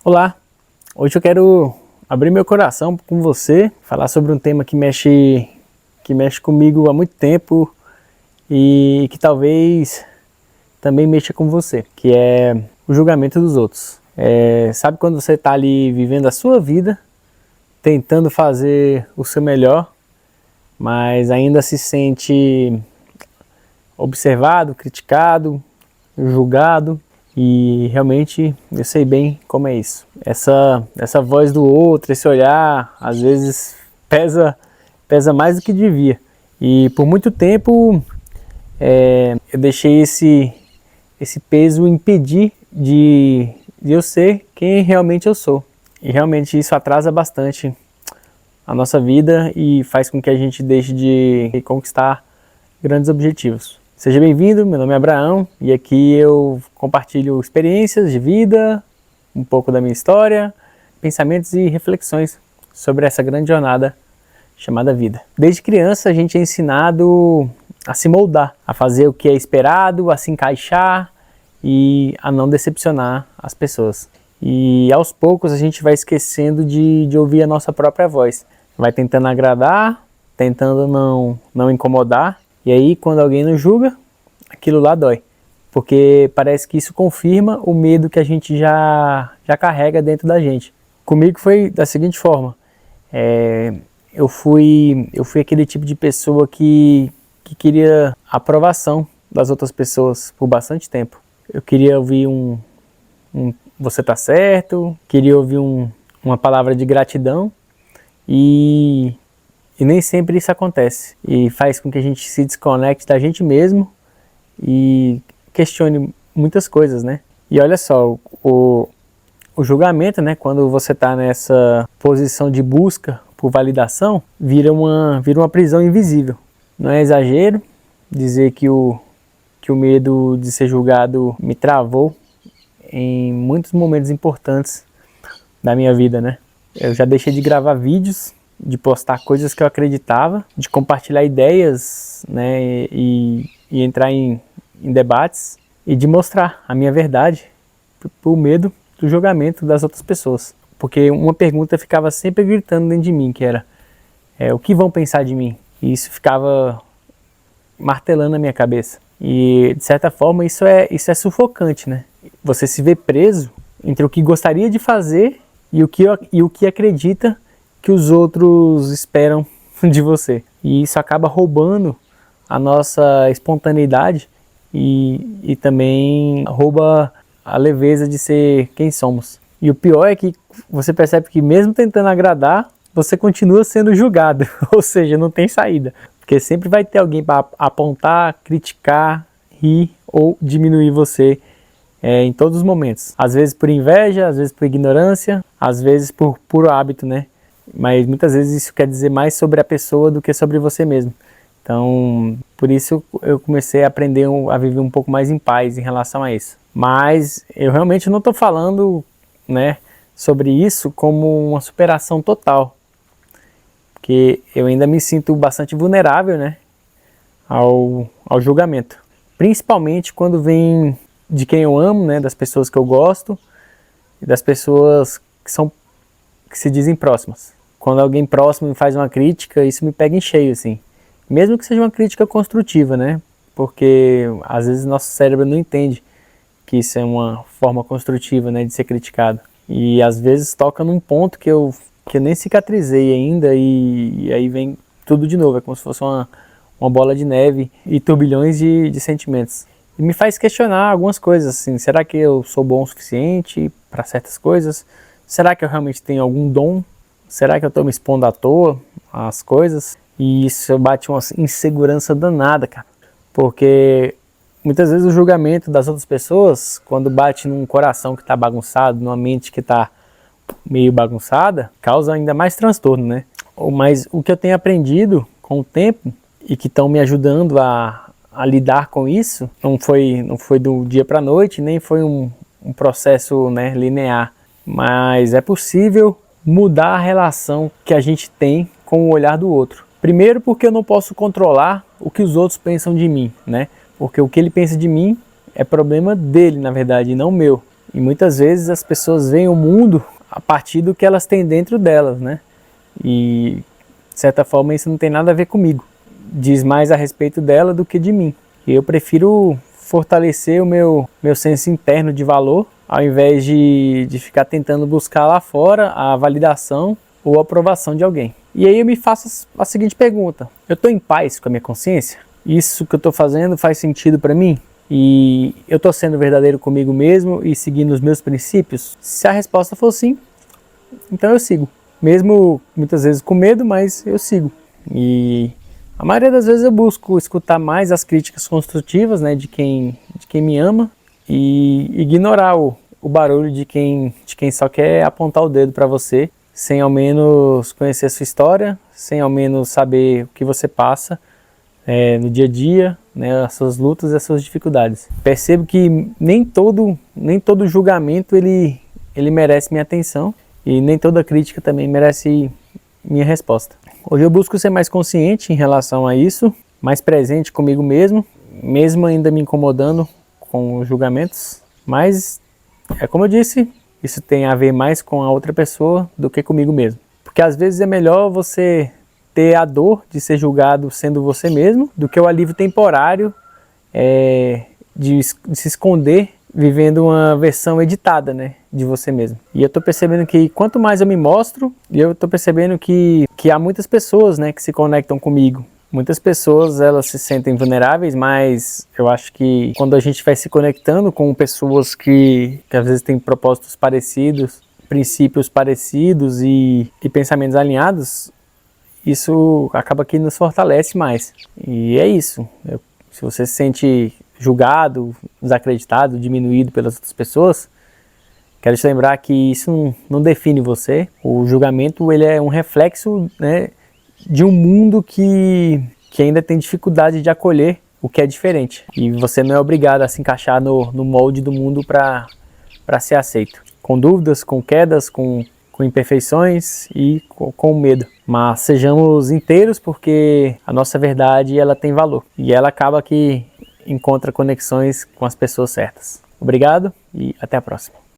Olá, hoje eu quero abrir meu coração com você, falar sobre um tema que mexe comigo há muito tempo e que talvez também mexa com você, que é o julgamento dos outros. Sabe quando você está ali vivendo a sua vida, tentando fazer o seu melhor, mas ainda se sente observado, criticado, julgado? E realmente eu sei bem como é isso. Essa voz do outro, esse olhar, às vezes pesa mais do que devia. E por muito tempo eu deixei esse peso impedir de eu ser quem realmente eu sou. E realmente isso atrasa bastante a nossa vida e faz com que a gente deixe de conquistar grandes objetivos. Seja bem-vindo, meu nome é Abraão e aqui eu compartilho experiências de vida, um pouco da minha história, pensamentos e reflexões sobre essa grande jornada chamada vida. Desde criança a gente é ensinado a se moldar, a fazer o que é esperado, a se encaixar e a não decepcionar as pessoas. E aos poucos a gente vai esquecendo de ouvir a nossa própria voz. Vai tentando agradar, tentando não incomodar. E aí, quando alguém nos julga, aquilo lá dói. Porque parece que isso confirma o medo que a gente já carrega dentro da gente. Comigo foi da seguinte forma. Eu fui aquele tipo de pessoa que queria a aprovação das outras pessoas por bastante tempo. Eu queria ouvir você tá certo, queria ouvir uma palavra de gratidão e nem sempre isso acontece e faz com que a gente se desconecte da gente mesmo e questione muitas coisas, né? E olha só, o julgamento, né, quando você está nessa posição de busca por validação, vira uma prisão invisível. Não é exagero dizer que o medo de ser julgado me travou em muitos momentos importantes da minha vida, né? Eu já deixei de gravar vídeos, de postar coisas que eu acreditava, de compartilhar ideias, né, e entrar em debates e de mostrar a minha verdade por medo do julgamento das outras pessoas. Porque uma pergunta ficava sempre gritando dentro de mim, que era o que vão pensar de mim? E isso ficava martelando na minha cabeça. E de certa forma isso é sufocante, né? Você se vê preso entre o que gostaria de fazer e o que acredita que os outros esperam de você. E isso acaba roubando a nossa espontaneidade e também rouba a leveza de ser quem somos. E o pior é que você percebe que mesmo tentando agradar, você continua sendo julgado, ou seja, não tem saída. Porque sempre vai ter alguém para apontar, criticar, rir ou diminuir você em todos os momentos. Às vezes por inveja, às vezes por ignorância, às vezes por puro hábito, né? Mas muitas vezes isso quer dizer mais sobre a pessoa do que sobre você mesmo. Então, por isso eu comecei a aprender a viver um pouco mais em paz em relação a isso. Mas eu realmente não estou falando, né, sobre isso como uma superação total. Porque eu ainda me sinto bastante vulnerável, né, ao julgamento. Principalmente quando vem de quem eu amo, né, das pessoas que eu gosto e das pessoas que se dizem próximas. Quando alguém próximo me faz uma crítica, isso me pega em cheio, assim. Mesmo que seja uma crítica construtiva, né? Porque às vezes nosso cérebro não entende que isso é uma forma construtiva, né, de ser criticado. E às vezes toca num ponto que eu nem cicatrizei ainda e aí vem tudo de novo. É como se fosse uma bola de neve e turbilhões de sentimentos. E me faz questionar algumas coisas, assim. Será que eu sou bom o suficiente para certas coisas? Será que eu realmente tenho algum dom? Será que eu estou me expondo à toa às coisas? E isso bate uma insegurança danada, cara. Porque muitas vezes o julgamento das outras pessoas, quando bate num coração que está bagunçado, numa mente que está meio bagunçada, causa ainda mais transtorno, né? Mas o que eu tenho aprendido com o tempo e que estão me ajudando a lidar com isso, não foi do dia para a noite, nem foi um processo, né, linear. Mas é possível mudar a relação que a gente tem com o olhar do outro. Primeiro porque eu não posso controlar o que os outros pensam de mim, né? Porque o que ele pensa de mim é problema dele, na verdade, e não meu. E muitas vezes as pessoas veem o mundo a partir do que elas têm dentro delas, né? E de certa forma isso não tem nada a ver comigo. Diz mais a respeito dela do que de mim. E eu prefiro fortalecer o meu senso interno de valor, ao invés de ficar tentando buscar lá fora a validação ou a aprovação de alguém. E aí eu me faço a seguinte pergunta: eu estou em paz com a minha consciência? Isso que eu estou fazendo faz sentido para mim? E eu estou sendo verdadeiro comigo mesmo e seguindo os meus princípios? Se a resposta for sim, então eu sigo. Mesmo muitas vezes com medo, mas eu sigo. E a maioria das vezes eu busco escutar mais as críticas construtivas, né, de quem me ama, e ignorar o barulho de quem só quer apontar o dedo para você, sem ao menos conhecer a sua história, sem ao menos saber o que você passa no dia a dia, né, as suas lutas e as suas dificuldades. Percebo que nem todo julgamento ele merece minha atenção, e nem toda crítica também merece minha resposta. Hoje eu busco ser mais consciente em relação a isso, mais presente comigo mesmo ainda me incomodando com os julgamentos, mas é como eu disse, isso tem a ver mais com a outra pessoa do que comigo mesmo. Porque às vezes é melhor você ter a dor de ser julgado sendo você mesmo, do que o alívio temporário de se esconder vivendo uma versão editada, né, de você mesmo. E eu tô percebendo que quanto mais eu me mostro, eu tô percebendo que há muitas pessoas, né, que se conectam comigo. Muitas pessoas, elas se sentem vulneráveis, mas eu acho que quando a gente vai se conectando com pessoas que às vezes têm propósitos parecidos, princípios parecidos e pensamentos alinhados, isso acaba que nos fortalece mais. E é isso. Se você se sente julgado, desacreditado, diminuído pelas outras pessoas, quero te lembrar que isso não define você. O julgamento, ele é um reflexo, né, de um mundo que ainda tem dificuldade de acolher o que é diferente. E você não é obrigado a se encaixar no molde do mundo para ser aceito. Com dúvidas, com quedas, com imperfeições e com medo. Mas sejamos inteiros, porque a nossa verdade, ela tem valor. E ela acaba que encontra conexões com as pessoas certas. Obrigado e até a próxima.